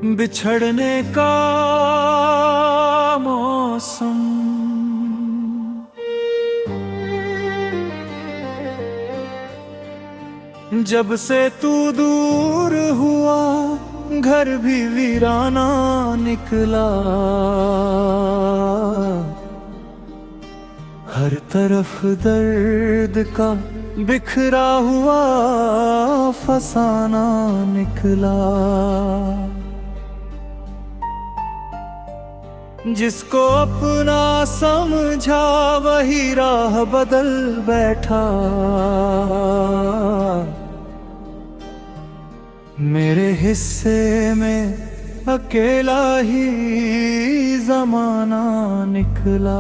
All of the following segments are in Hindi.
बिछड़ने का मौसम। जब से तू दूर हुआ घर भी वीराना निकला। हर तरफ दर्द का बिखरा हुआ फसाना निकला। जिसको अपना समझा वही राह बदल बैठा। मेरे हिस्से में अकेला ही ज़माना निकला।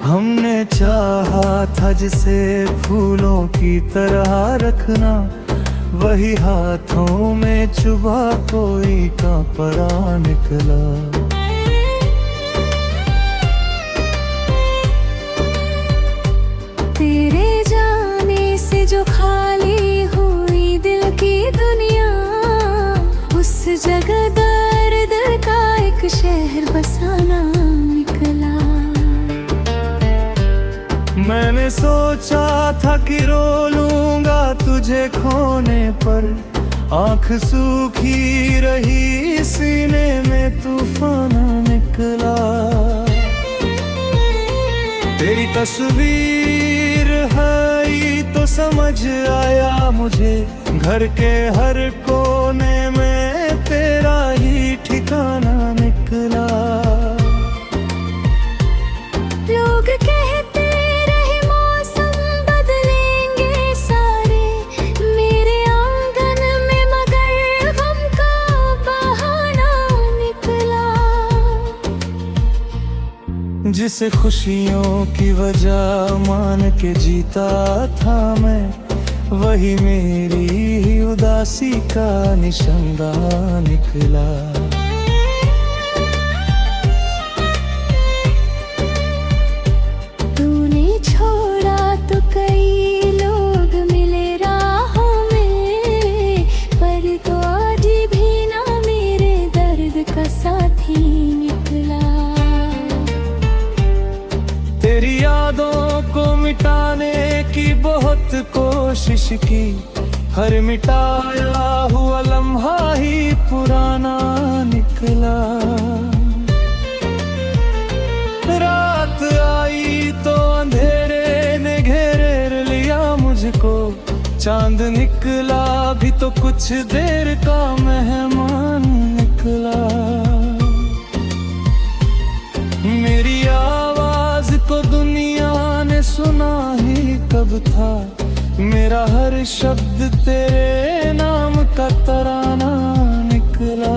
हमने चाहा था जिसे फूलों की तरह रखना, वही हाथों में चुभा कोई का परा निकला। तेरे जाने से जो खाली हुई दिल की दुनिया, उस जगह दर दर का एक शहर बसाना निकला। मैंने सोचा था कि रो लूंगा तुझे खोने पर, आँख सूखी रही सीने में तूफान निकला। तेरी तस्वीर है तो समझ आया मुझे, घर के हर कोने में तेरा ही ठिकाना निकला। लोग कहते रहे मौसम बदलेंगे सारे, मेरे आंगन में मगर गम का बहाना निकला। जिसे खुशियों की वजह मान के जीता था मैं, वही मेरी ही उदासी का निशाना निकला। तूने छोड़ा तो कई लोग मिले राहों में, पर तो आज भी ना मेरे दर्द का साथी निकला। तेरी यादों को मिटाने की बहुत कोशिश की, हर मिटाया हुआ लम्हा ही पुराना निकला। रात आई तो अंधेरे ने घेर लिया मुझको, चांद निकला भी तो कुछ देर का मेहमान निकला। मेरी आवाज को दुनिया ने सुना ही कब था, मेरा हर शब्द तेरे नाम का तराना निकला।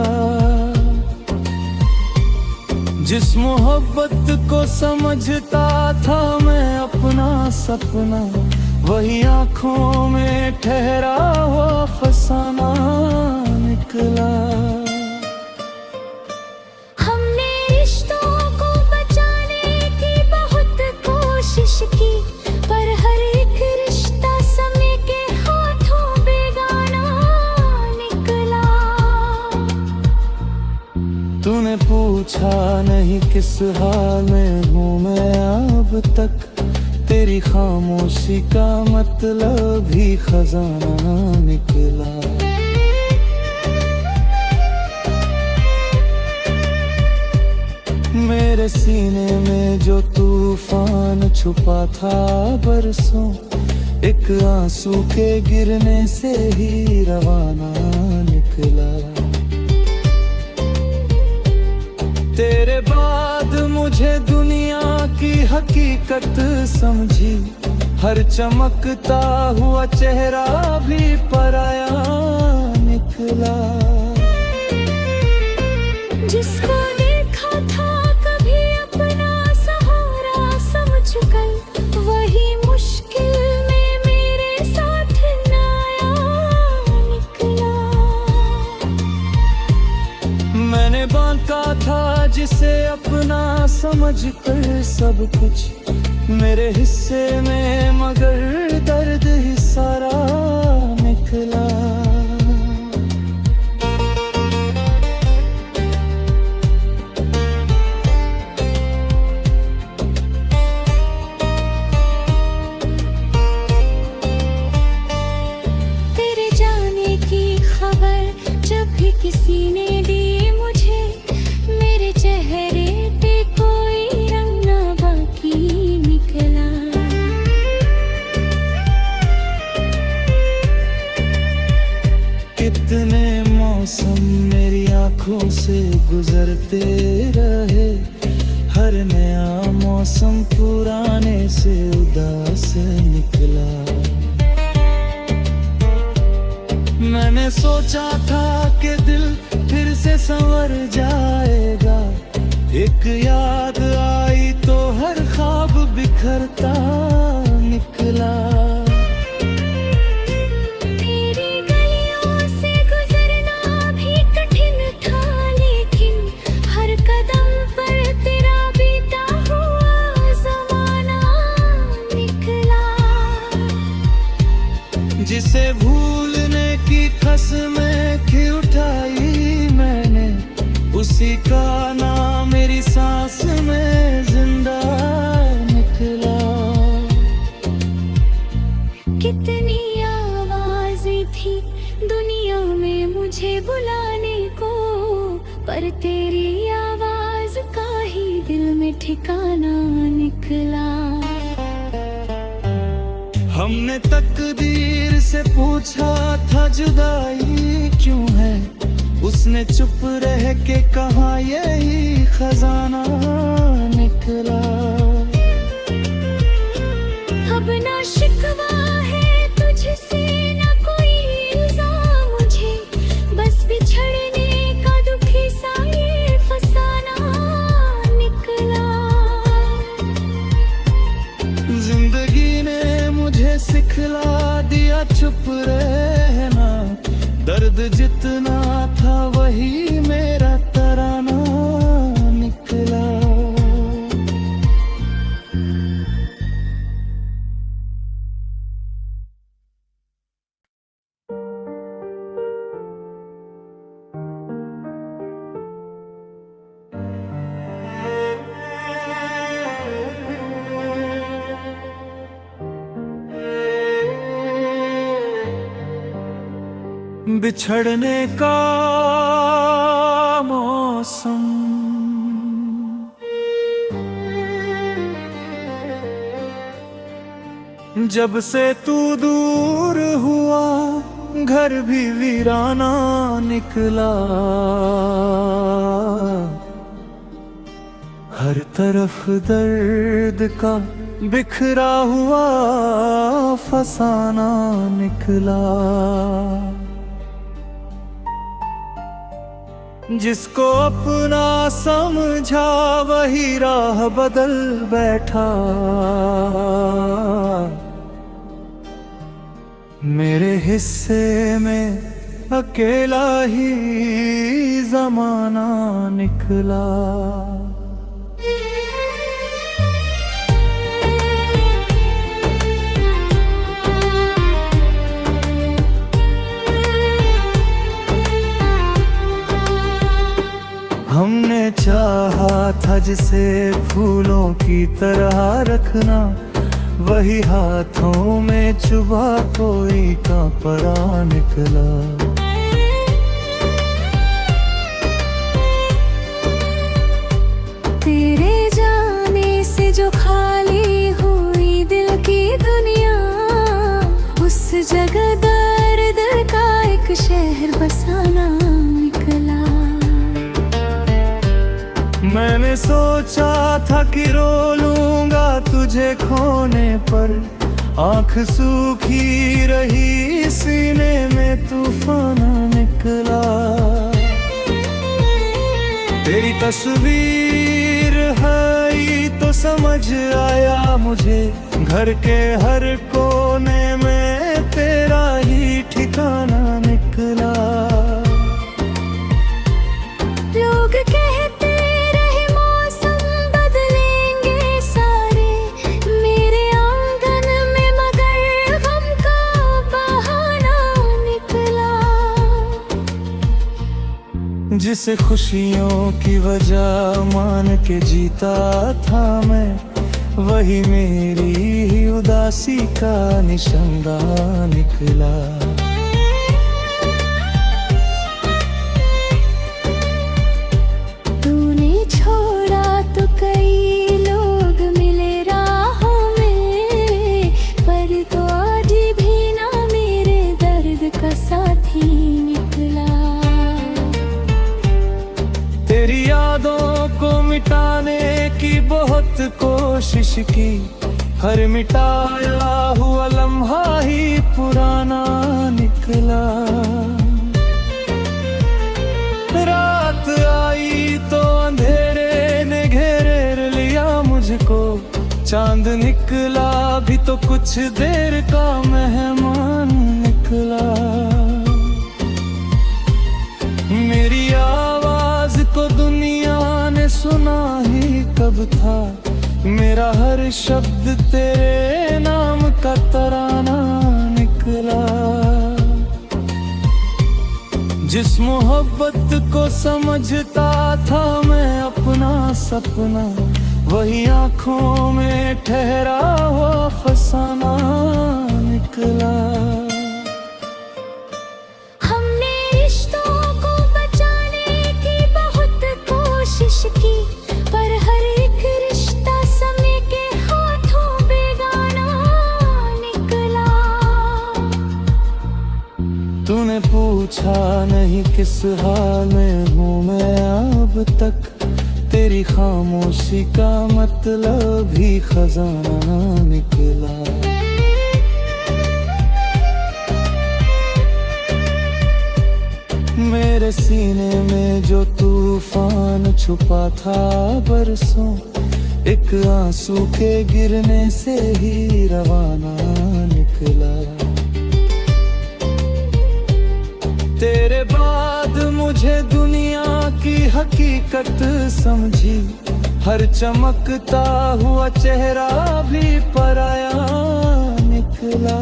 जिस मोहब्बत को समझता था मैं अपना सपना, वही आँखों में ठहरा हुआ फसाना निकला। हमने रिश्तों को बचाने की बहुत कोशिश की, पर हर एक रिश्ता समय के हाथों बेगाना निकला। तूने पूछा नहीं किस हाल में हूँ मैं अब तक, तेरी खामोशी का मतलब ही खजाना निकला। मेरे सीने में जो तूफान छुपा था बरसों, एक आंसू के गिरने से ही रवाना निकला। तेरे बाद मुझे दुनिया की हकीकत समझी, हर चमकता हुआ चेहरा भी पराया निकला। जिसको देखा था कभी अपना सहारा समझकर, वही मुश्किल में मेरे साथ न आया निकला। मैंने बांटा था जिसे अपना समझ कर सब कुछ मेरे हिस्से में, मगर दर्द ही सारा निकला। तेरे जाने की खबर जब भी किसी ने दी मुझे, मेरे चेहरे पे कोई रंग ना बाकी निकला। कितने मौसम मेरी आंखों से गुजरते रहे, हर नया मौसम पुराने से उदास निकला। मैंने सोचा था कि दिल फिर से संवर जाएगा, एक याद आई तो हर ख्वाब बिखरता निकला। तेरी गलियों से गुजरना भी कठिन था, लेकिन हर कदम पर तेरा बीता हुआ ज़माना निकला। जिसे भूलने की कसमें खी उठाई मैंने, उसी का नाम मेरी सांस में जिंदा निकला। कितनी आवाज़ें थी दुनिया में मुझे बुलाने को, पर तेरी आवाज़ का ही दिल में ठिकाना निकला। हमने तकदीर से पूछा था जुदाई क्यों है, उसने चुप रह के कहा यही खजाना निकला। अब ना शिकवा है तुझसे ना कोई इल्जाम मुझे, बस बिछड़ने का दुखी सा ये फसाना निकला। जिंदगी ने मुझे सिखला दिया चुप रहना, दर्द जितना था वही मेरा तराना निकला। बिछड़ने का मौसम, जब से तू दूर हुआ घर भी वीराना निकला। हर तरफ दर्द का बिखरा हुआ फसाना निकला। जिसको अपना समझा वही राह बदल बैठा, मेरे हिस्से में अकेला ही ज़माना निकला। हमने चाहा था जिसे फूलों की तरह रखना, वही हाथों में चुभा कोई कांपरा निकला। तेरे जाने से जो खाली हुई दिल की दुनिया, उस जगह दर्द का एक शहर बसाना निकला। मैंने सोचा था कि रो लूंगा तुझे खोने पर, आंख सूखी रही सीने में तूफान निकला। तेरी तस्वीर है तो समझ आया मुझे, घर के हर कोने में तेरा ही ठिकाना निकला। लोग कहते रहे मौसम बदलेंगे सारे, मेरे आंगन में मगर गम का बहाना निकला। जिसे खुशियों की वजह मान के जीता था मैं, वही मेरी ही उदासी का निशाना निकला। तूने छोड़ा तो कई लोग मिले राहों में, पर तो आज भी ना मेरे दर्द का साथी निकला। तेरी यादों को मिटाने की बहुत कोशिश की, हर मिटाया हुआ लम्हा ही पुराना निकला। रात आई तो अंधेरे ने घेर लिया मुझको, चांद निकला भी तो कुछ देर का मेहमान निकला। मेरी आवाज को दुनिया ने सुना ही कब था, मेरा हर शब्द तेरे नाम का तराना निकला। जिस मोहब्बत को समझता था मैं अपना सपना, वही आंखों में ठहरा हुआ फसाना निकला। हमने रिश्तों को बचाने की बहुत कोशिश की, पर हर एक रिश्ता समय के हाथों बेगाना निकला। तूने पूछा नहीं किस हाल में हूँ मैं अब तक, तेरी खामोशी का मतलब ही खजाना निकला। मेरे सीने में जो तूफान छुपा था बरसों, एक आंसू के गिरने से ही रवाना निकला। तेरे बाद मुझे दुनिया की हकीकत समझी, हर चमकता हुआ चेहरा भी पराया निकला।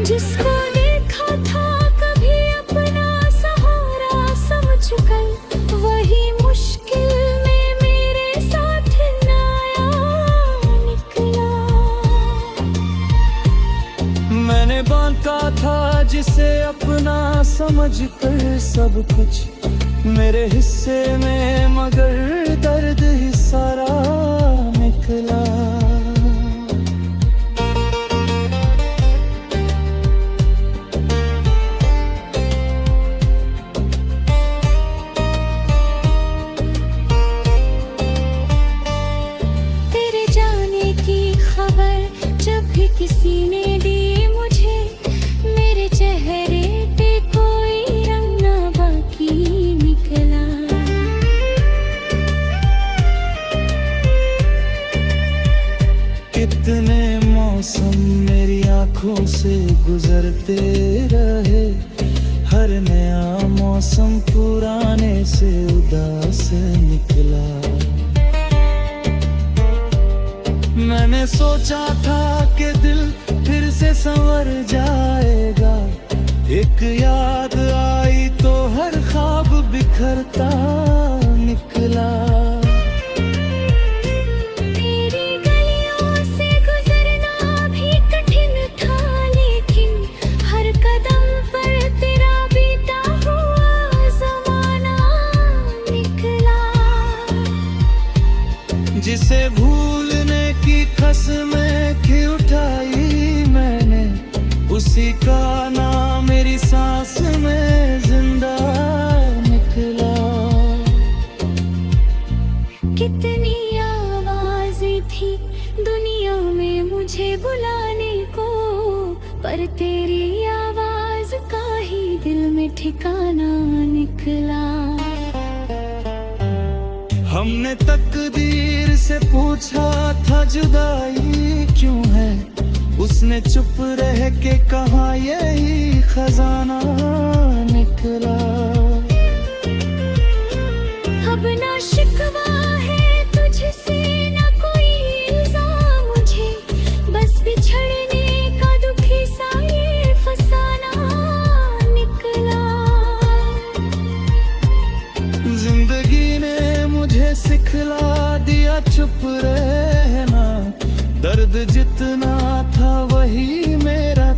जिसको देखा था कभी अपना सहारा समझकर, वही मुश्किल में मेरे साथ नया निकला। मैंने बांटा था जिसे अपना समझकर सब कुछ, मेरे हिस्से में मगर दर्द ही सारा निकला। तेरे जाने की खबर जब भी किसी ने दी मुझे, मेरे चेहरे पे कोई रंग ना बाकी निकला। कितने मौसम मेरी आंखों से गुजरते रहे, हर नया मौसम पुराने से उदास निकला। मैंने सोचा था कि दिल फिर से संवर जाएगा, एक याद आई तो हर ख्वाब बिखरता निकला। तेरी गलियों से गुजरना भी कठिन था, लेकिन हर कदम पर तेरा बीता हुआ ज़माना निकला। जिसे भूलने की कसमें की उठाई मैंने, उसी का नाम मेरी सांस में जिंदा निकला। कितनी आवाज़ें थी दुनिया में मुझे बुलाने को, पर तेरी आवाज़ का ही दिल में ठिकाना निकला। हमने तकदीर से पूछा था जुदाई क्यों है, उसने चुप रह के कहा यही खजाना निकला। चुप रहना, दर्द जितना था वही मेरा